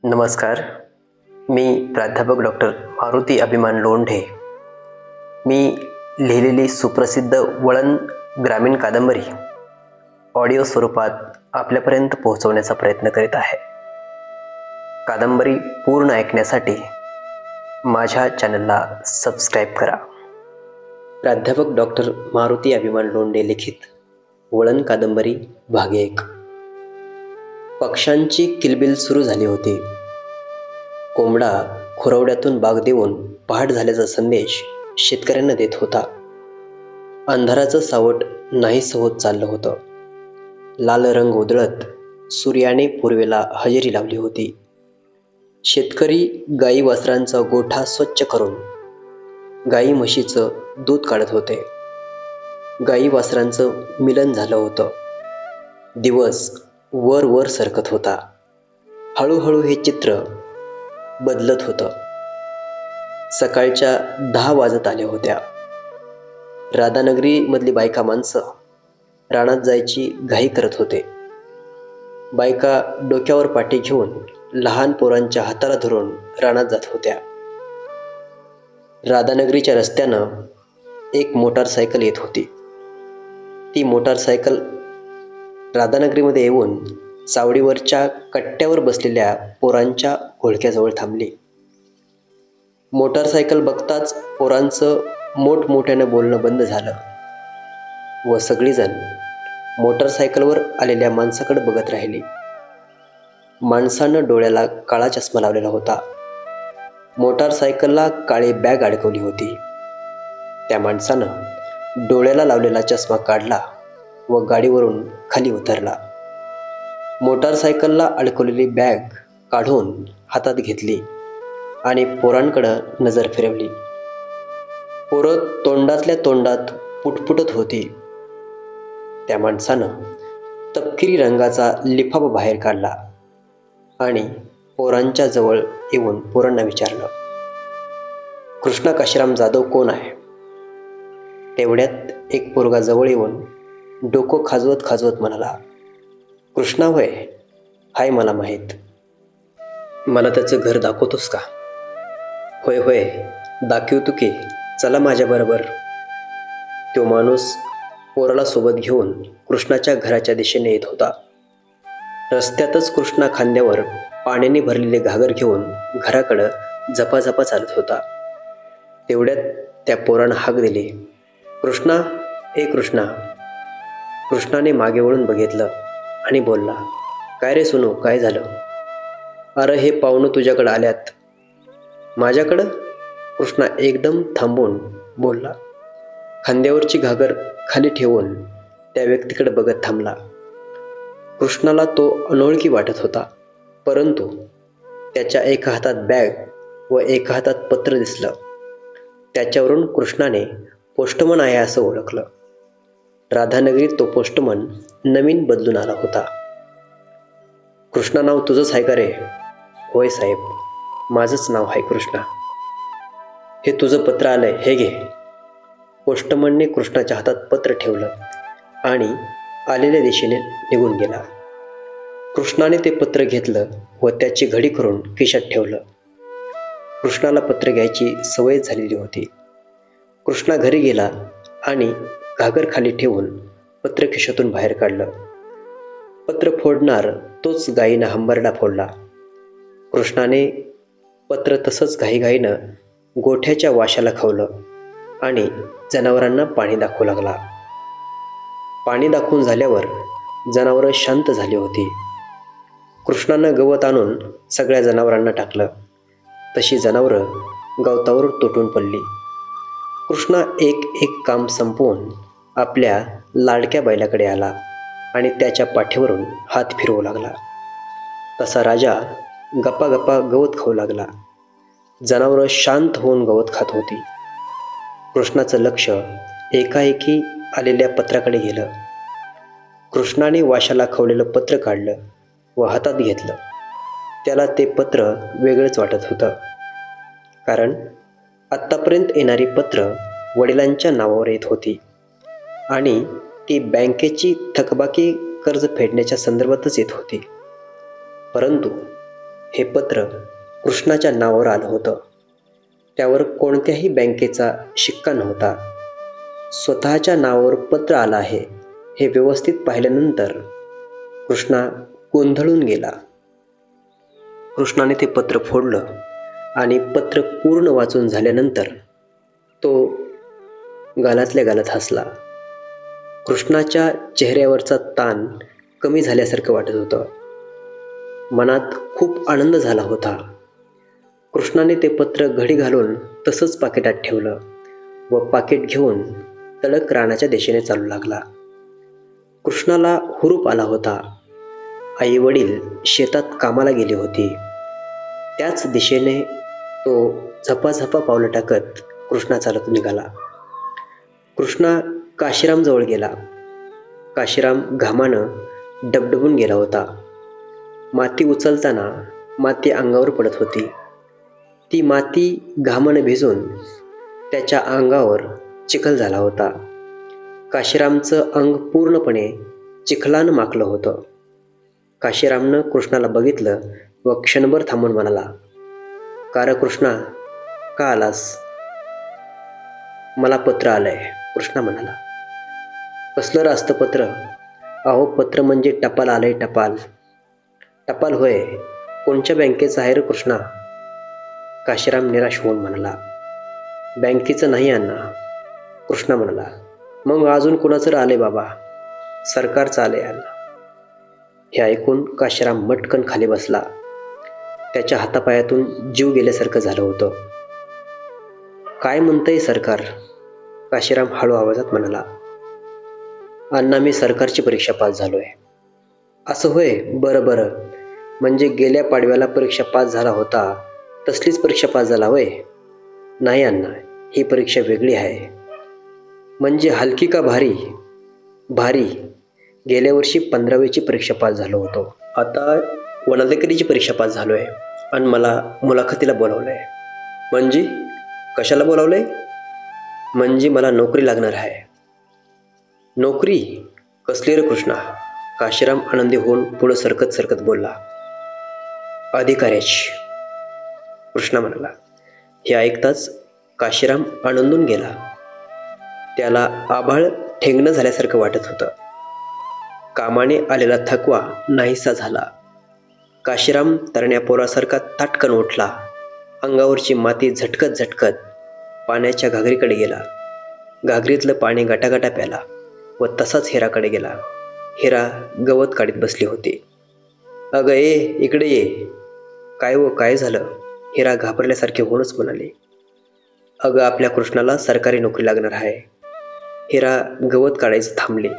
नमस्कार. मी प्राध्यापक डॉक्टर मारुती अभिमान लोंढे. मी लिहिलेली सुप्रसिद्ध वळण ग्रामीण कादंबरी ऑडिओ स्वरूपात आपल्यापर्यंत पोहोचवण्याचा प्रयत्न करीत आहे. कादंबरी पूर्ण ऐकण्यासाठी माझ्या चॅनलला सबस्क्राईब करा. प्राध्यापक डॉक्टर मारुती अभिमान लोंढे लिखित वळण कादंबरी भाग 1. पक्ष्यांची किलबिल सुरू झाली होती. कोंबडा खुरवड्यातून बाग देऊन पहाट झाल्याचा संदेश शेतकऱ्यांना देत होता. अंधाराचं सावट नाहीसं होत चाललं होतं. लाल रंग उधळत सूर्याने पूर्वेला हजेरी लावली होती. शेतकरी गाई वासरांचा गोठा स्वच्छ करून गाई म्हशीचं दूध काढत होते. गाई वासरांचं मिलन झालं होतं. दिवस वर वर सरकत होता. हळूहळू हे चित्र बदलत होतं. सकाळच्या 10 वाजत आल्या होत्या. राधानगरीमधली बायका माणसं रानात जायची घाई करत होते. बायका डोक्यावर पाटी घेऊन लहान पोरांच्या हाताला धरून रानात जात होत्या. राधानगरीच्या रस्त्यानं एक मोटारसायकल येत होती. ती मोटारसायकल राधानगरीमध्ये येऊन चावडीवरच्या कट्ट्यावर बसलेल्या पोरांच्या घोळक्याजवळ थांबली. मोटारसायकल बघताच पोरांचं मोठमोठ्यानं बोलणं बंद झालं व सगळीजण मोटारसायकलवर आलेल्या माणसाकडे बघत राहिली. माणसानं डोळ्याला काळा चष्मा लावलेला होता. मोटारसायकलला काळी बॅग अडकवली होती. त्या माणसानं डोळ्याला लावलेला चष्मा काढला व गाडीवरून खाली उतरला. मोटारसायकलला अडकवलेली बॅग काढून हातात घेतली आणि पोरांकडं नजर फिरवली. पोरं तोंडातल्या तोंडात पुटपुटत होती. त्या माणसानं तपकिरी रंगाचा लिफाफा बाहेर काढला आणि पोरांच्या जवळ येऊन पोरांना विचारलं, कृष्णा काशीराम जाधव कोण आहे? तेवढ्यात एक पोरगा जवळ येऊन डोकं खाजवत खाजवत म्हणाला, कृष्णा होय, हाय मला माहीत. मला त्याचं घर दाखवतोस का? होय होय, दाखवतो की, चला माझ्याबरोबर. तो माणूस पोराला सोबत घेऊन कृष्णाच्या घराच्या दिशेने येत होता. रस्त्यातच कृष्णा खांद्यावर पाण्याने भरलेले घागर घेऊन घराकडं झपाझपा चालत होता. तेवढ्यात त्या पोरानं हाक दिली, कृष्णा, ए कृष्णा. कृष्णाने मागे वळून बघितलं आणि बोलला, काय रे सोनू, काय झालं? अरे हे पाहुणं तुझ्याकडं आल्यात. माझ्याकडं? कृष्णा एकदम थांबून बोलला. खांद्यावरची घागर खाली ठेवून त्या व्यक्तीकडे बघत थांबला. कृष्णाला तो अनोळखी वाटत होता, परंतु त्याच्या एका हातात बॅग व एका हातात पत्र दिसलं. त्याच्यावरून कृष्णाने पोस्टमन आहे असं ओळखलं. राधानगरीत तो पोस्टमन नवीन बदलून आला होता. कृष्णा, नाव तुझंच आहे का रे? होय साहेब, माझंच नाव आहे कृष्णा. हे तुझं पत्र आलंय, हे घे. पोस्टमनने कृष्णाच्या हातात पत्र ठेवलं आणि आलेल्या दिशेने निघून गेला. कृष्णाने ते पत्र घेतलं व त्याची घडी करून खिशात ठेवलं. कृष्णाला पत्र घ्यायची सवय झालेली होती. कृष्णा घरी गेला आणि घागर खाली ठेवून पत्र खिशातून बाहेर काढलं. पत्र फोडणार तोच गायीनं हंबरडा फोडला. कृष्णाने पत्र तसंच घाईघाईनं गोठ्याच्या वाशाला खवलं आणि जनावरांना पाणी दाखवू लागला. पाणी दाखवून झाल्यावर जनावरं शांत झाली होती. कृष्णानं गवत आणून सगळ्या जनावरांना टाकलं. तशी जनावरं गवतावर तुटून पडली. कृष्णा एक एक काम संपवून आपल्या लाडक्या बैलाकडे आला आणि त्याच्या पाठीवरून हात फिरवू लागला. तसा राजा गप्पा गप्पा गवत खाऊ लागला. जनावरं शांत होऊन गवत खात होती. कृष्णाचं लक्ष एकाएकी आलेल्या पत्राकडे गेलं. कृष्णाने वाशाला खवलेलं पत्र काढलं व हातात घेतलं. त्याला ते पत्र वेगळंच वाटत होतं, कारण आत्तापर्यंत येणारी पत्र वडिलांच्या नावावर येत होती आणि ती बँकेची थकबाकी कर्ज फेडण्याच्या संदर्भातच येत होती. परंतु हे पत्र कृष्णाच्या नावावर आलं होतं. त्यावर कोणत्याही बँकेचा शिक्का नव्हता. स्वतःच्या नावावर पत्र आलं आहे हे व्यवस्थित पाहिल्यानंतर कृष्णा गोंधळून गेला. कृष्णाने ते पत्र फोडलं आणि पत्र पूर्ण वाचून झाल्यानंतर तो गालातल्या गालात हसला. कृष्णाच्या चेहऱ्यावरचा ताण कमी झाल्यासारखं वाटत होतं. मनात खूप आनंद झाला होता. कृष्णाने ते पत्र घडी घालून तसंच पाकिटात ठेवलं व पाकिट घेऊन तडक रानाच्या दिशेने चालू लागला. कृष्णाला हुरूप आला होता. आई वडील शेतात कामाला गेली होती. त्याच दिशेने तो झपाझपा पावलं टाकत कृष्णा चालत निघाला. कृष्णा काशीरामजवळ गेला. काशीराम घामानं डबडबून गेला होता. माती उचलताना माती अंगावर पडत होती. ती माती घामानं भिजून त्याच्या अंगावर चिखल झाला होता. काशीरामचं अंग पूर्णपणे चिखलानं माखलं होतं. काशीरामनं कृष्णाला बघितलं व क्षणभर थांबून म्हणाला, "का रे कृष्णा, का आलास?" "मला पत्र आलंय," कृष्णा म्हणाला. "कसलं रे असतं पत्र?" "अहो, पत्र म्हणजे टपाल आलंय, टपाल." "टपाल होय, कोणच्या बँकेचं आहे रे कृष्णा?" काशीराम निराश होऊन म्हणाला. "बँकेचं नाही अण्णा," कृष्णा म्हणाला. "मग अजून कुणाचं आलंय बाबा?" "सरकारचं आलंय अण्णा." हे ऐकून काशीराम मटकन खाली बसला. त्याच्या हातापायातून जीव गेल्यासारखं झालं होतं. "काय म्हणतंय सरकार?" काशीराम हळू आवाजात म्हणाला. "अण्णा, मी सरकारची परीक्षा पास झालोय." "असं होय, बरं बरं. म्हणजे गेल्या पाडव्याला परीक्षा पास झाला होता तसलीच परीक्षा पास झाला होय?" "नाही अण्णा, ही परीक्षा वेगळी आहे." "म्हणजे हलकी का भारी?" "भारी. गेल्या वर्षी 15वीची परीक्षा पास झालो होतो. आता वनाधिकारीची परीक्षा पास झालोय आणि मला मुलाखतीला बोलावलंय." "म्हणजे कशाला बोलावलंय?" "म्हणजे मला नोकरी लागणार आहे." "नोकरी? कसली रे कृष्णा?" काशीराम आनंदी होऊन पुढं सरकत सरकत बोलला. "अधिकाऱ्याची," कृष्णा म्हणाला. हे ऐकताच काशीराम आनंदून गेला. त्याला आभाळ ठेंगणं झाल्यासारखं वाटत होतं. कामाने आलेला थकवा नाहीसा झाला. काशीराम तरण्या पोरासारखा ताटकन उठला. अंगावरची माती झटकत झटकत पाण्याच्या घागरीकडे गेला. घागरीतलं पाणी गटागटा प्याला व तसाच हिराकडे गेला. हिरा गवत काढीत बसली होती. "अगं ए, इकडे ये." "काय व काय झालं?" हिरा घाबरल्यासारखे होऊनच म्हणाली. "अगं, आपल्या कृष्णाला सरकारी नोकरी लागणार आहे." हिरा गवत काढायचं थांबली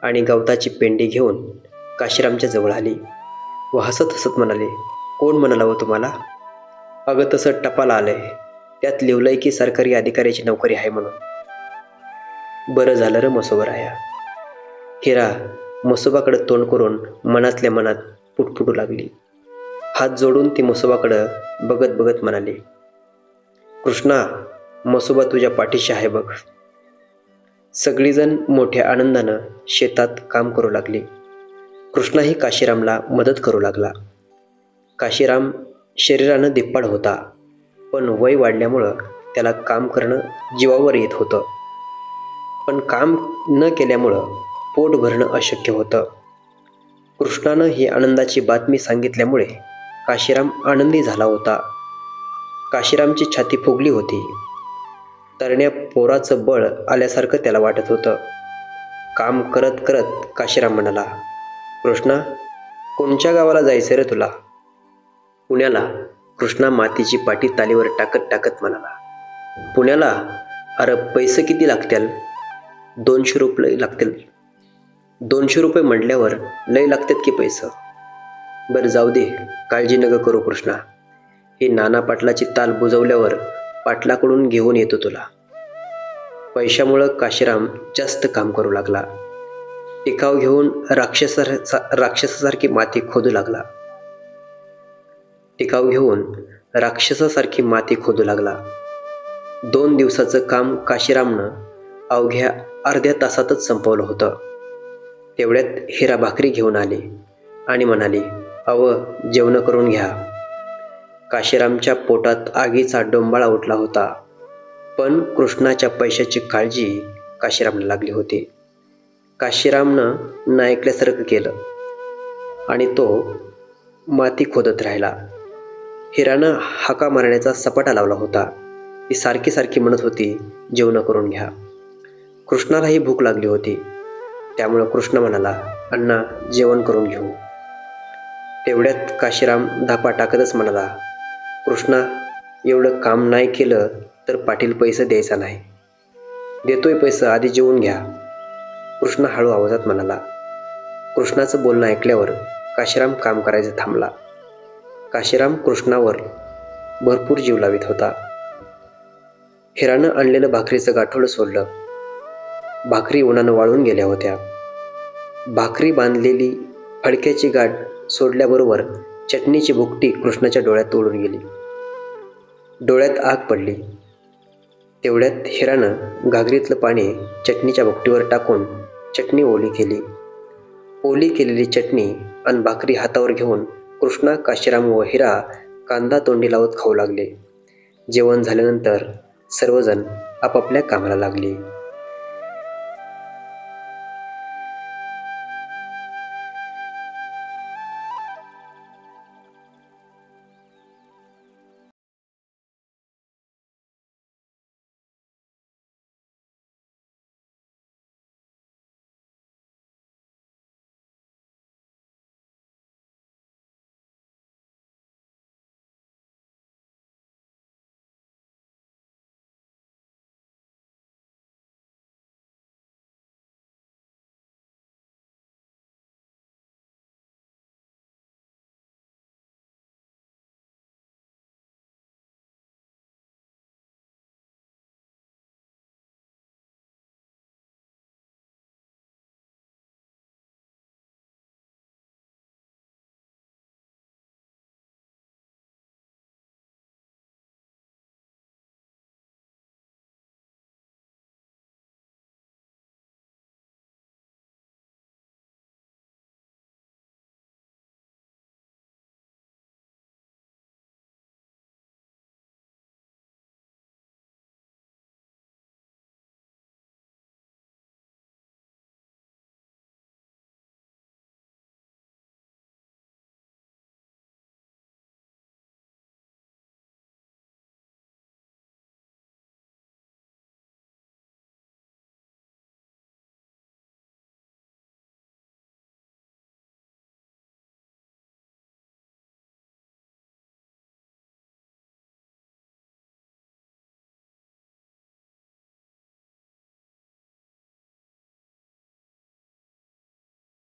आणि गवताची पेंडी घेऊन काशीरामच्या जवळ आली व हसत हसत म्हणाली, "कोण म्हणाला हो तुम्हाला?" "अगं, तसं टपाल आलंय. त्यात लिहिलंय की सरकारी अधिकाऱ्याची नोकरी आहे म्हणून." "बरं झालं रे मसोबराया." हिरा मसोबाकडे तोंड करून मनातल्या मनात पुटपुटू लागली. हात जोडून ती मसोबाकडं बघत बघत म्हणाली, "कृष्णा, मसोबा तुझ्या पाठीशी आहे बघ." सगळीजण मोठ्या आनंदानं शेतात काम करू लागली. कृष्णाही काशीरामला मदत करू लागला. काशीराम शरीरानं धिप्पाड होता, पण वय वाढल्यामुळं त्याला काम करणं जीवावर येत होतं. पण काम न केल्यामुळं पोट भरणं अशक्य होतं. कृष्णानं ही आनंदाची बातमी सांगितल्यामुळे काशीराम आनंदी झाला होता. काशीरामची छाती फुगली होती. तरण्या पोराचं बळ आल्यासारखं त्याला वाटत होतं. काम करत करत काशीराम म्हणाला, "कृष्णा, कोणच्या गावाला जायचं रे तुला?" "पुण्याला." कृष्णा मातीची पाटी तालीवर टाकत टाकत म्हणाला. "पुण्याला? अरे पैसे किती लागतील?" "200 रुपये लागतील." "200 रुपये म्हटल्यावर लय लागतात की पैसे." "बरं जाऊ दे, काळजी नका करू कृष्णा. ही नाना पाटलाची ताल बुजवल्यावर पाटलाकडून घेऊन येतो तुला." पैशामुळं काशीराम जास्त काम करू लागला. टिकाव घेऊन राक्षसासारखी माती खोदू लागला. 2 दिवसाचं काम काशीरामनं अवघ्या अर्ध्या तासातच संपवलं होतं. तेवढ्यात हिरा भाकरी घेऊन आली आणि म्हणाली, अव जेवण करून घ्या. काशीरामच्या पोटात आगीचा डोंबाळा उठला होता, पण कृष्णाच्या पैशाची काळजी काशीरामला लागली होती. काशीरामनं न ऐकल्यासारखं केलं आणि तो माती खोदत राहिला. हिरानं हाका मारण्याचा सपाटा लावला होता. ती सारखी सारखी म्हणत होती, जेवण करून घ्या. कृष्णालाही भूक लागली होती. त्यामुळं कृष्ण म्हणाला, अण्णा जेवण करून घेऊ. तेवढ्यात काशीराम धापा टाकतच म्हणाला, कृष्णा, एवढं काम नाही केलं तर पाटील पैसे द्यायचा नाही. देतोय पैसे, आधी जेवून घ्या. कृष्णा हळू आवाजात म्हणाला. कृष्णाचं बोलणं ऐकल्यावर काशीराम काम करायचं थांबला. काशीराम कृष्णावर भरपूर जीव लावित होता. हिरानं आणलेलं भाकरीचं गाठोडं सोडलं. भाकरी उन्हानं वाळून गेल्या होत्या. भाकरी बांधलेली फडक्याची गाठ सोडल्याबरोबर चटणीची भुकटी कृष्णाच्या डोळ्यात उडून गेली. डोळ्यात आग पडली. तेवढ्यात हिरानं घागरीतलं पाणी चटणीच्या भुकटीवर टाकून चटणी ओली केली. ओली केलेली चटणी आणि भाकरी हातावर घेऊन कृष्णा, काशीराम व हिरा कांदा तोंडी लावत खाऊ लागले. जेवण झाल्यानंतर सर्वजण आपापल्या कामाला लागले.